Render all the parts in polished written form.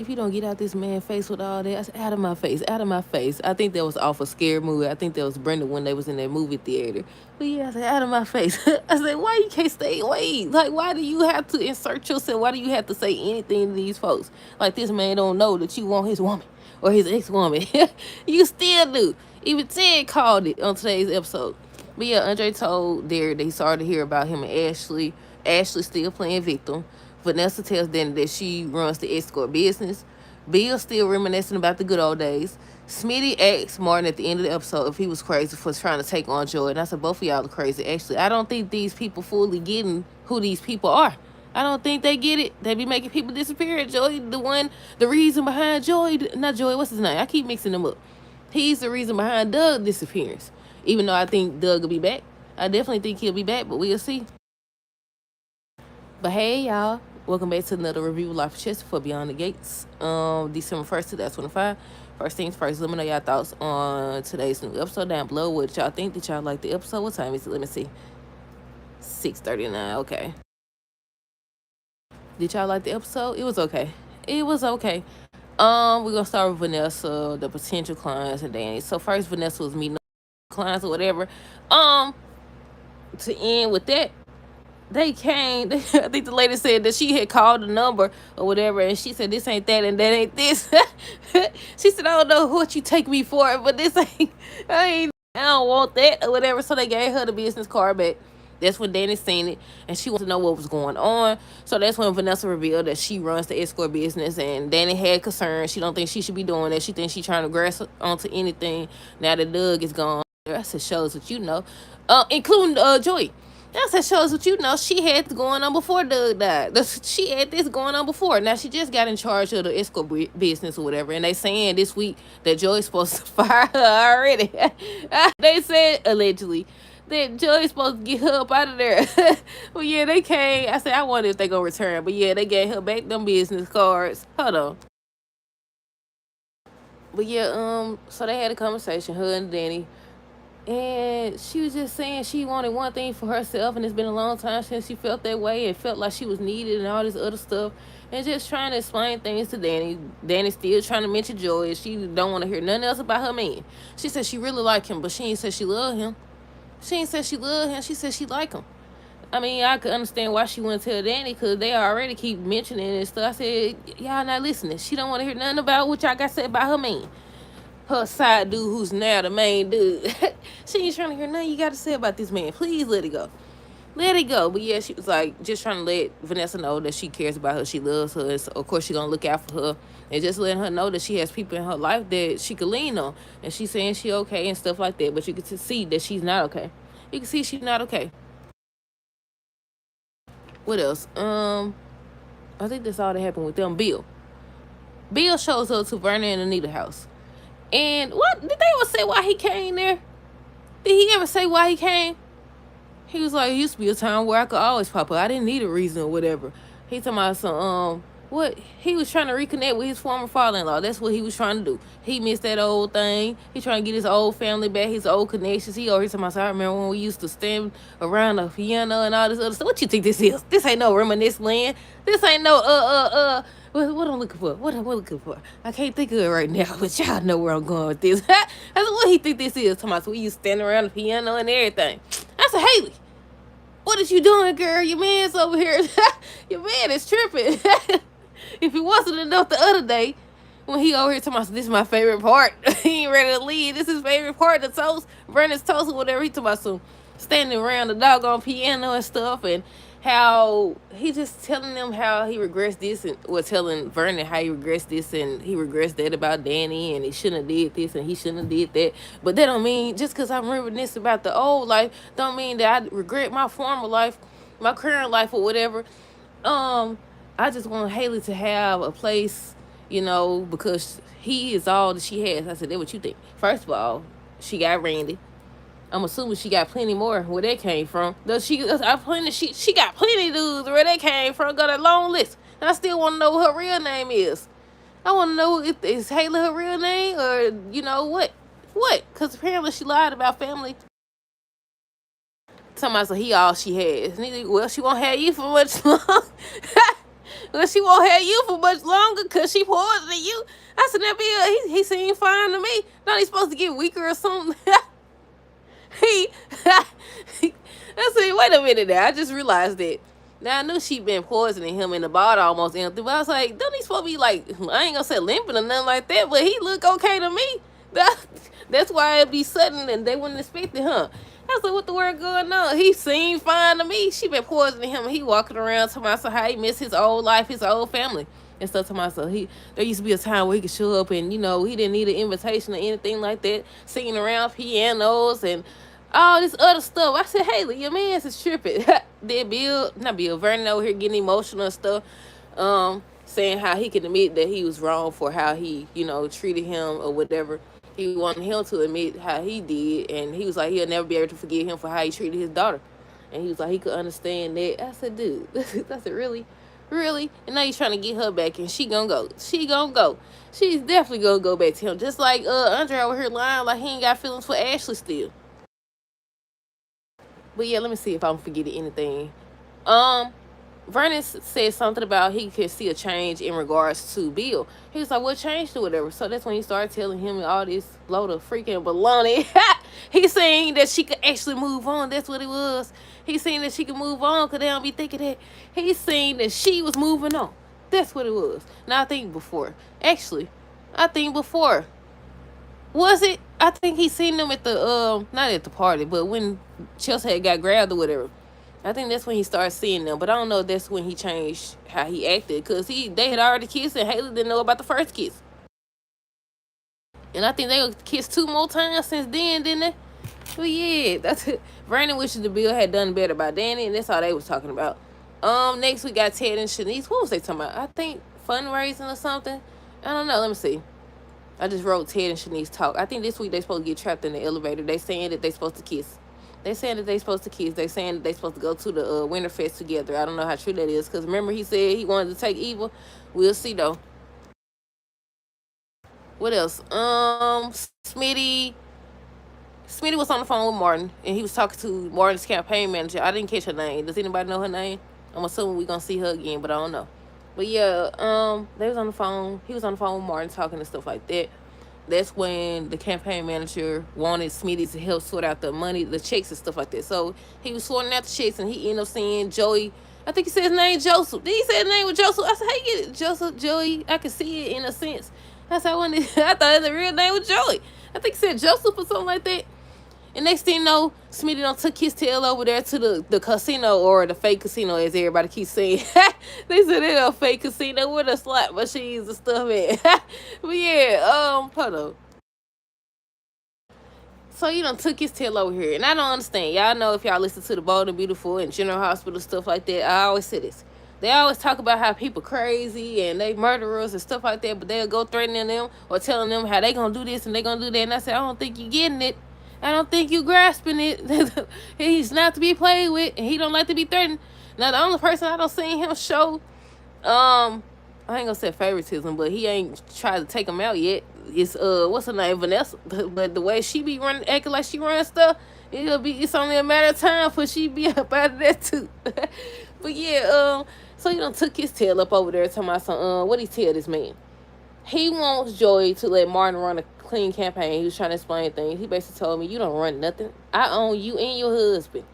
if you don't get out this man's face with all that, I said, out of my face, out of my face. I think that was off a scary movie. I think that was Brenda when they was in that movie theater. But yeah, I said, out of my face. I said, why you can't stay away? Like, why do you have to insert yourself? Why do you have to say anything to these folks? Like, this man don't know that you want his woman or his ex-woman. You still do. Even Ted called it on today's episode. But yeah, Andre told Derek that he's sorry to hear about him and Ashley. Ashley still playing victim. Vanessa tells Danny that she runs the escort business. Bill still reminiscing about the good old days. Smitty asked Martin at the end of the episode if he was crazy for trying to take on Joy. And I said, both of y'all are crazy. Actually, I don't think these people fully getting who these people are. I don't think they get it. They be making people disappear. Joy, the reason behind Joy, not Joy, what's his name? I keep mixing them up. He's the reason behind Doug's disappearance. Even though I think Doug will be back. I definitely think he'll be back, but we'll see. But hey, y'all. Welcome back to another review of Life of Chess for Beyond the Gates. December 1st, 2025. First things first, let me know y'all thoughts on today's new episode down below. What y'all think? Did y'all like the episode? What time is it? Let me see. 6:39. Okay. Did y'all like the episode? It was okay. It was okay. We're gonna start with Vanessa, the potential clients, and Danny. So first, Vanessa was meeting clients or whatever. To end with that, they came. I think the lady said that she had called the number or whatever, and she said this ain't that and that ain't this. She said, I don't know what you take me for, but this ain't. I don't want that or whatever. So they gave her the business card back. That's when Danny seen it, and she wanted to know what was going on. So that's when Vanessa revealed that she runs the escort business, and Danny had concerns. She don't think she should be doing that. She thinks she's trying to grasp onto anything now that Doug is gone. I said, shows what you know, including Joy. I said, shows what you know. She had this going on before Doug died. She had this going on before. Now she just got in charge of the escort business or whatever, and they saying this week that Joy's supposed to fire her already. They said allegedly that Joey's supposed to get her up out of there. Well, yeah, they came. I said, I wonder if they gonna return. But yeah, they gave her back them business cards. Hold on. But yeah, so they had a conversation, her and Danny. And she was just saying she wanted one thing for herself, and it's been a long time since she felt that way and felt like she was needed and all this other stuff. And just trying to explain things to Danny. Danny still trying to mention Joy. She don't want to hear nothing else about her man. She said she really like him, but she ain't said she love him. She ain't said she loved him. She said she like him. I mean, I could understand why she wouldn't tell Danny, because they already keep mentioning it and stuff. I said, y'all not listening. She don't want to hear nothing about what y'all got to say about her man. Her side dude who's now the main dude. She ain't trying to hear nothing you got to say about this man. Please let it go. Let it go. But yeah, she was like just trying to let Vanessa know that she cares about her. She loves her. And so, of course, she going to look out for her. And just letting her know that she has people in her life that she could lean on. And she's saying she okay and stuff like that. But you can see that she's not okay. You can see she's not okay. What else? I think that's all that happened with them. Bill shows up to Vernon and Anita's house. And what did they ever say why he came there? Did he ever say why he came? He was like, it used to be a time where I could always pop up. I didn't need a reason or whatever. He talking about some what he was trying to reconnect with his former father-in-law. That's what he was trying to do. He missed that old thing. He trying to get his old family back, his old connections. He always talking about, I remember when we used to stand around the piano and all this other stuff. What you think this is? This ain't no reminisce land. This ain't no what I'm looking for. What I'm looking for. I can't think of it right now, but y'all know where I'm going with this. I said, what he think this is? Talking about, so we used to stand around the piano and everything. I said, Haley, what is you doing, girl? Your man's over here. Your man is tripping. If it wasn't enough the other day, when he over here talking about, this is my favorite part. He ain't ready to leave. This is his favorite part, the toast, Brennan's toast or whatever. He talking about some standing around the doggone piano and stuff, and how he just telling them how he regrets this, and telling Vernon how he regrets this and he regrets that about Danny, and he shouldn't have did this and he shouldn't have did that. But that don't mean, just because I'm reminiscing about the old life, don't mean that I regret my former life, my current life or whatever. I just want Haley to have a place, because he is all that she has. I said, that what you think? First of all, she got Randy. I'm assuming she got plenty more where that came from. Does she? She got plenty dudes where that came from. Got a long list. And I still want to know what her real name is. I want to know if is Haley her real name, or what? What? Because apparently she lied about family. Talking about, so he all she has. Well, she won't have you for much long. Well, she won't have you for much longer because she poisoning you. I said, that Bill, he seemed fine to me. Not he supposed to get weaker or something? he, I said, wait a minute now. I just realized that. Now I knew she been poisoning him in the bottle almost empty, but I was like, don't he supposed to be like, I ain't gonna say limping or nothing like that, but he look okay to me. That's why it'd be sudden and they wouldn't expect it, huh? I was like, what the word going on? He seemed fine to me. She been poisoning him. He walking around talking about how he missed his old life, his old family. And stuff to myself. There used to be a time where he could show up and, he didn't need an invitation or anything like that. Singing around pianos and all this other stuff. I said, Haley, your man's is tripping. Then Vernon over here getting emotional and stuff. Saying how he can admit that he was wrong for how he, treated him or whatever. He wanted him to admit how he did, and he was like, he'll never be able to forgive him for how he treated his daughter. And he was like, he could understand that. I said, dude, I said, really? Really? And now he's trying to get her back, and she gonna go. She's definitely gonna go back to him. Just like Andre over here lying like he ain't got feelings for Ashley still. But yeah, let me see if I'm forgetting anything. Vernon said something about he could see a change in regards to Bill. He was like, what changed or whatever? So that's when he started telling him all this load of freaking baloney. He's saying that she could actually move on. That's what it was. He's saying that she could move on because they don't be thinking that. He's saying that she was moving on. That's what it was. Now, I think before. Was it? I think he seen them at the, not at the party, but when Chelsea had got grabbed or whatever. I think that's when he started seeing them, but I don't know if that's when he changed how he acted, because they had already kissed and Haley didn't know about the first kiss. And I think they kissed 2 more times since then, didn't they? But yeah, that's it. Vernon wishes the Bill had done better by Danny, and that's all they was talking about. Next we got Ted and Shanice. What was they talking about? I think fundraising or something. I don't know. Let me see. I just wrote Ted and Shanice talk. I think this week they supposed to get trapped in the elevator. They saying that they supposed to kiss. They saying that they supposed to kiss. They saying that they supposed to go to the Winterfest together. I don't know how true that is, because remember he said he wanted to take Eva. We'll see though. What else? Smitty was on the phone with Martin, and he was talking to Martin's campaign manager. I didn't catch her name. Does anybody know her name? I'm assuming we're gonna see her again, but I don't know. But yeah, they was on the phone. He was on the phone with Martin talking and stuff like that. That's when the campaign manager wanted Smitty to help sort out the money, the checks and stuff like that. So he was sorting out the checks, and he ended up seeing Joey. I think he said his name Joseph. Did he say his name was Joseph? I said, how you get it? Joseph, Joey? I could see it in a sense. I said, I thought his real name was Joey. I think he said Joseph or something like that. And next thing you know, Smitty done took his tail over there to the casino, or the fake casino, as everybody keeps saying. They said they're a fake casino with the slot machines and stuff at. But yeah, hold on. So you done took his tail over here. And I don't understand. Y'all know, if y'all listen to the Bold and Beautiful and General Hospital, stuff like that, I always say this. They always talk about how people crazy and they murderers and stuff like that, but they'll go threatening them or telling them how they gonna do this and they gonna do that. And I said, I don't think you getting it. I don't think you grasping it. He's not to be played with, and he don't like to be threatened. Now, the only person I don't see him show, I ain't gonna say favoritism, but he ain't tried to take him out yet. It's what's her name, Vanessa. But the way she be running, acting like she runs stuff, it's only a matter of time before she be up out of that too. But yeah, so he done took his tail up over there talking about some, what he tell this man? He wants Joey to let Martin run a clean campaign. He was trying to explain things. He basically told me, you don't run nothing. I own you and your husband.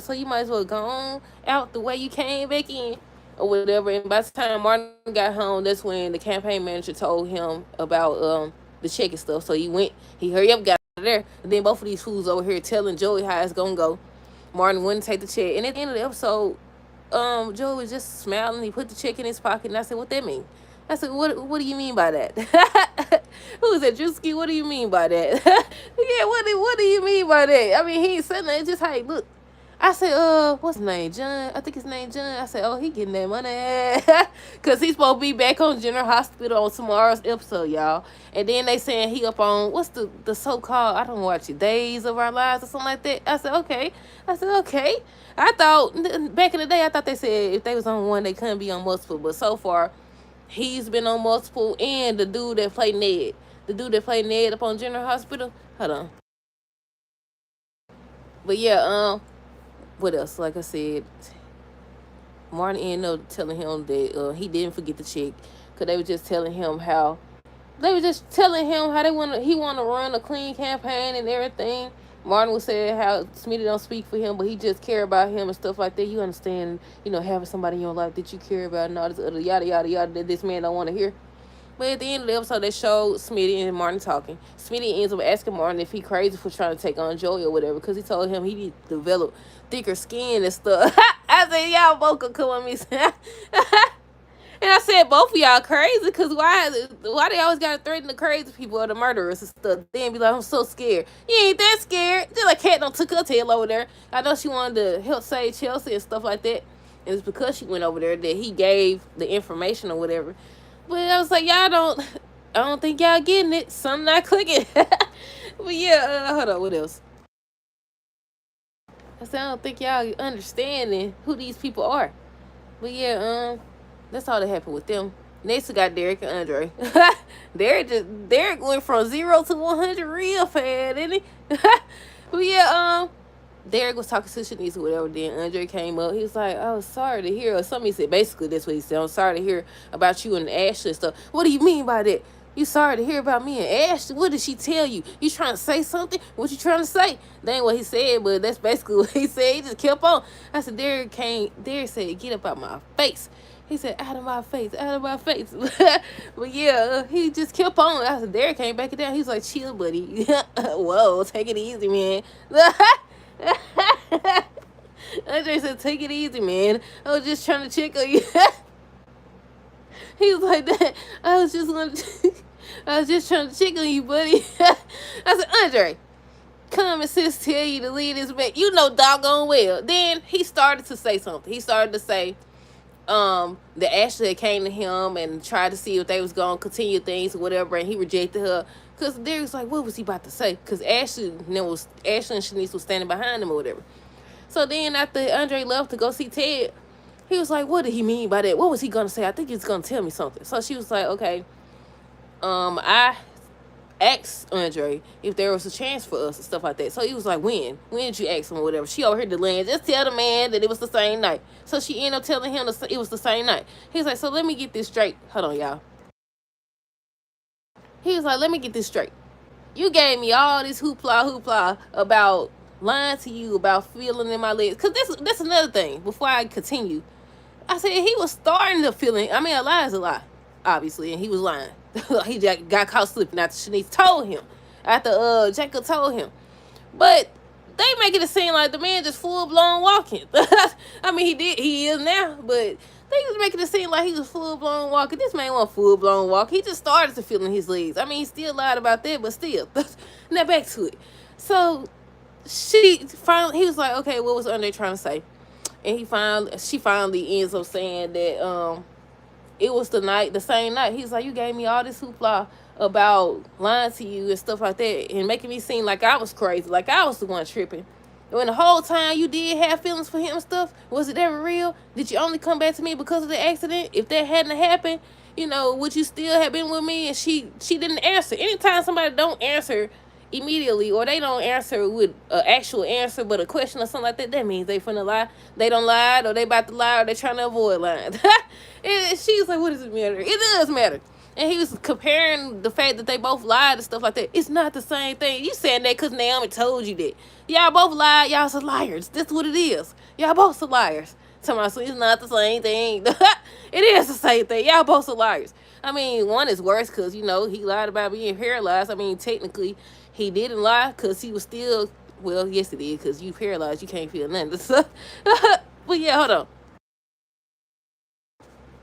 So you might as well go on out the way you came back in, or whatever. And by the time Martin got home, that's when the campaign manager told him about the check and stuff. So he hurry up, got out of there. And then both of these fools over here telling Joey how it's gonna go. Martin wouldn't take the check. And at the end of the episode, Joey was just smiling. He put the check in his pocket, and I said, what that mean? I said, what do you mean by that? Who is that, Drewski? What do you mean by that? Yeah, what do you mean by that? I mean, he ain't saying that. It's just how he look. I said, what's his name? John? I think his name John. I said, he getting that money. Because he's supposed to be back on General Hospital on tomorrow's episode, y'all. And then they saying he up on, what's the so-called, I don't watch it, Days of Our Lives or something like that. I said, okay. I thought, back in the day, I thought they said if they was on one, they couldn't be on multiple. But so far, he's been on multiple, and the dude that played Ned up on General Hospital. Hold on. But yeah, what else? Like I said, Martin ended up telling him that he didn't forget the check, because they were just telling him how he want to run a clean campaign and everything. Martin was saying how Smitty don't speak for him, but he just care about him and stuff like that. You understand, having somebody in your life that you care about and all this other yada yada yada that this man don't want to hear. But at the end of the episode, they showed Smitty and Martin talking. Smitty ends up asking Martin if he crazy for trying to take on Joey or whatever, because he told him he need to develop thicker skin and stuff. I said, y'all both could come on me. And I said, both of y'all crazy, because why they always got to threaten the crazy people or the murderers and stuff? Then be like, I'm so scared. You ain't that scared. Just like Kat don't took her tail over there. I know she wanted to help save Chelsea and stuff like that. And it's because she went over there that he gave the information or whatever. But I was like, I don't think y'all getting it. Something not clicking. But yeah, hold on, what else? I said, I don't think y'all understanding who these people are. But yeah, that's all that happened with them. Next we got Derek and Andre. Derek went from 0 to 100 real fast, didn't he? But yeah, Derek was talking to Shanice or whatever. Then Andre came up. He was like, "I was sorry to hear," or something. He said basically that's what he said. "I'm sorry to hear about you and Ashley and stuff." What do you mean by that? You sorry to hear about me and Ashley? What did she tell you? You trying to say something? What you trying to say? That ain't what he said, but that's basically what he said. He just kept on. I said, Derek said, "Get up out my face." He said, "Out of my face, out of my face." But yeah, he just kept on. I said, Derek came back it down. He's like, "Chill, buddy." Whoa, take it easy, man. Andre said, "Take it easy, man. I was just trying to check on you." He was like that. I was just trying to check on you, buddy. I said, Andre, come and sis tell you to leave this man. You know doggone well. Then he started to say something. He started to say that Ashley came to him and tried to see if they was going to continue things or whatever, and he rejected her. Because Derek was like, what was he about to say? Because Ashley and Shanice was standing behind him or whatever. So then after Andre left to go see Ted, he was like, what did he mean by that? What was he going to say? I think he's going to tell me something. So she was like, okay, I asked Andre if there was a chance for us and stuff like that. So he was like, when did you ask him or whatever? She overheard the land. Just tell the man that it was the same night. So she ended up telling him it was the same night. He was like, so let me get this straight. Hold on, y'all. He was like, let me get this straight. You gave me all this hoopla about lying to you, about feeling in my legs. Because that's another thing. Before I continue, I said he was starting to feel it. I mean, a lie is a lie, obviously, and he was lying. He got caught slipping after Shanice told him. After Jacob told him. But they making it seem like the man just full-blown walking. I mean, he is now, but they was making it seem like he was full-blown walking. This man wasn't full-blown walking. He just started to feel in his legs. I mean, he still lied about that, but still. Now back to it. So he was like, okay, what was Andre trying to say? And she finally ends up saying that it was the same night. He's like, you gave me all this hoopla about lying to you and stuff like that, and making me seem like I was crazy, like I was the one tripping. When the whole time you did have feelings for him and stuff, was it ever real? Did you only come back to me because of the accident? If that hadn't happened, would you still have been with me? And she didn't answer. Anytime somebody don't answer immediately, or they don't answer with an actual answer but a question or something like that means they finna lie. They don't lie, or they about to lie, or they trying to avoid lying. And she's like, what does it matter? It does matter. And he was comparing the fact that they both lied and stuff like that. It's not the same thing. You saying that because Naomi told you that. Y'all both lied. Y'all some liars. That's what it is. Y'all both some liars. So it's not the same thing. It is the same thing. Y'all both some liars. I mean, one is worse because, he lied about being paralyzed. I mean, technically, he didn't lie because he was still, well, yes, he did, because you paralyzed. You can't feel nothing. But yeah, hold on.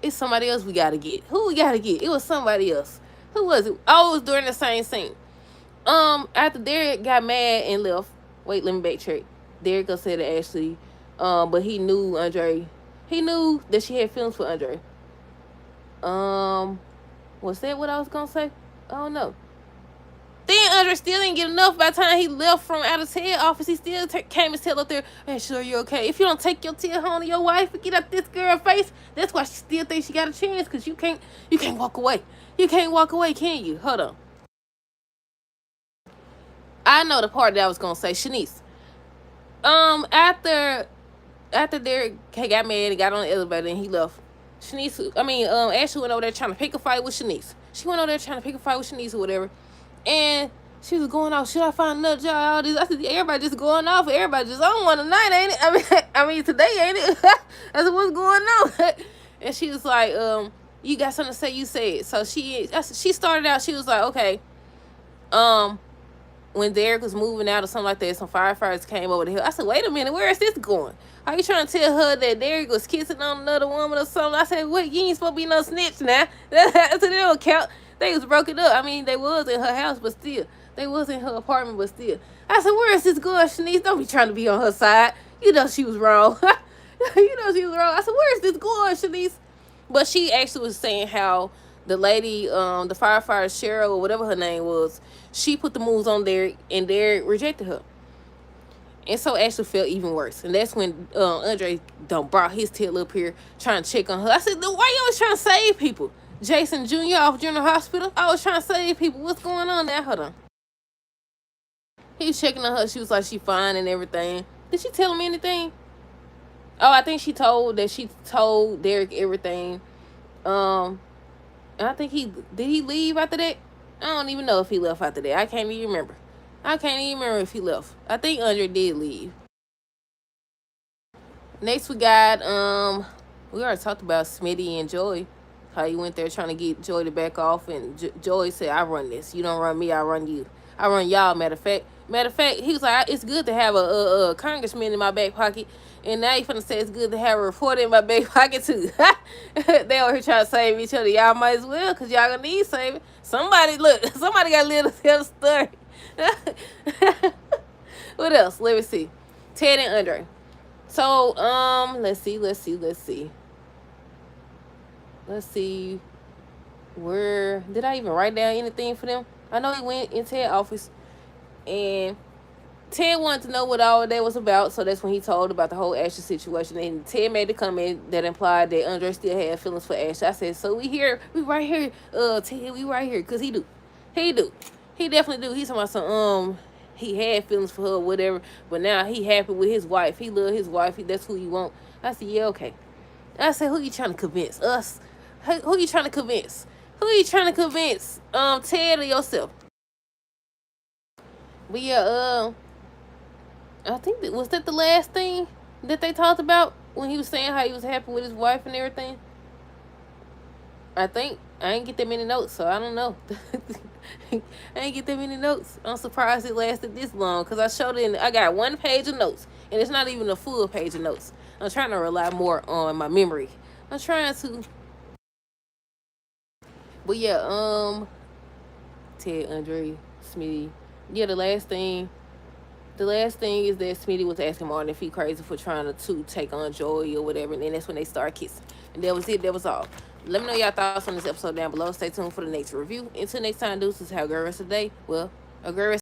It's somebody else we got to get. Who we got to get? It was somebody else. Who was it? Oh, it was during the same scene. After Derek got mad and left. Wait, let me backtrack. Derek said to Ashley, but he knew Andre. He knew that she had feelings for Andre. Was that what I was gonna say? I don't know. Then Andre still didn't get enough. By the time he left from out of Ted's office, he still came and said up there, "Hey, sure, you're okay. If you don't take your tail home to your wife and get up this girl's face, that's why she still thinks she got a chance, because you can't walk away. You can't walk away, can you? Hold on. I know the part that I was gonna say, Shanice. After after Derek got mad and got on the elevator and he left, Ashley went over there trying to pick a fight with Shanice. She went over there trying to pick a fight with Shanice or whatever. And she was going off, should I find another job? All this. I said, everybody just going off. Everybody just on one tonight, ain't it? I mean today, ain't it? I said, what's going on? And she was like, you got something to say, you say it. So she started out, she was like, okay, when Derek was moving out or something like that, some firefighters came over the hill. I said, wait a minute, where is this going? Are you trying to tell her that Derek was kissing on another woman or something? I said, wait, you ain't supposed to be no snitch now. I said, they don't count. They was broken up. I mean, they was in her house, but still. They was in her apartment, but still. I said, where is this going, Shanice? Don't be trying to be on her side. You know she was wrong. You know she was wrong. I said, where is this going, Shanice? But she actually was saying how the lady, the firefighter Cheryl or whatever her name was, she put the moves on Derek and Derek rejected her. And so Ashley felt even worse. And that's when Andre done brought his tail up here trying to check on her. I said, why you always trying to save people? Jason Jr. off General Hospital. I was trying to save people. What's going on now? Hold on. He was checking on her. She was like, she fine and everything. Did she tell him anything? Oh, I think she told Derek everything. And I think did he leave after that? I don't even know if he left after that. I can't even remember. If he left. I think Andre did leave. Next we got we already talked about Smitty and Joy. How he went there trying to get Joy to back off, and Joy said, I run this. You don't run me, I run you. I run y'all, matter of fact, he was like, it's good to have a congressman in my back pocket. And now you finna say it's good to have a reporter in my back pocket too. They over here trying to save each other. Y'all might as well, because y'all gonna need saving. Somebody got to live to tell the story. What else? Let me see. Ted and Andre. So, let's see. Where did I even write down anything for them? I know he went in Ted's office, and Ted wanted to know what all that was about, so that's when he told about the whole Ashley situation. And Ted made the comment that implied that Andre still had feelings for Ashley. I said, so we right here, Ted, we right here, because he do. He definitely do. He's talking about some, he had feelings for her or whatever, but now he happy with his wife. He love his wife. That's who he want. I said, yeah, okay. I said, who you trying to convince? Us? Who you trying to convince? Ted or yourself? But yeah, I think was that the last thing that they talked about when he was saying how he was happy with his wife and everything? I think I ain't get that many notes, so I don't know. I ain't get that many notes. I'm surprised it lasted this long, because I showed it. I got 1 page of notes, and it's not even a full page of notes. I'm trying to rely more on my memory. I'm trying to. But yeah, Ted, Andre, Smitty. Yeah, the last thing is that Smitty was asking Martin if he crazy for trying to take on Joey or whatever, and then that's when they started kissing. And that was it. That was all. Let me know y'all thoughts on this episode down below. Stay tuned for the next review. Until next time, deuces. Have a great rest of the day. Well, a great rest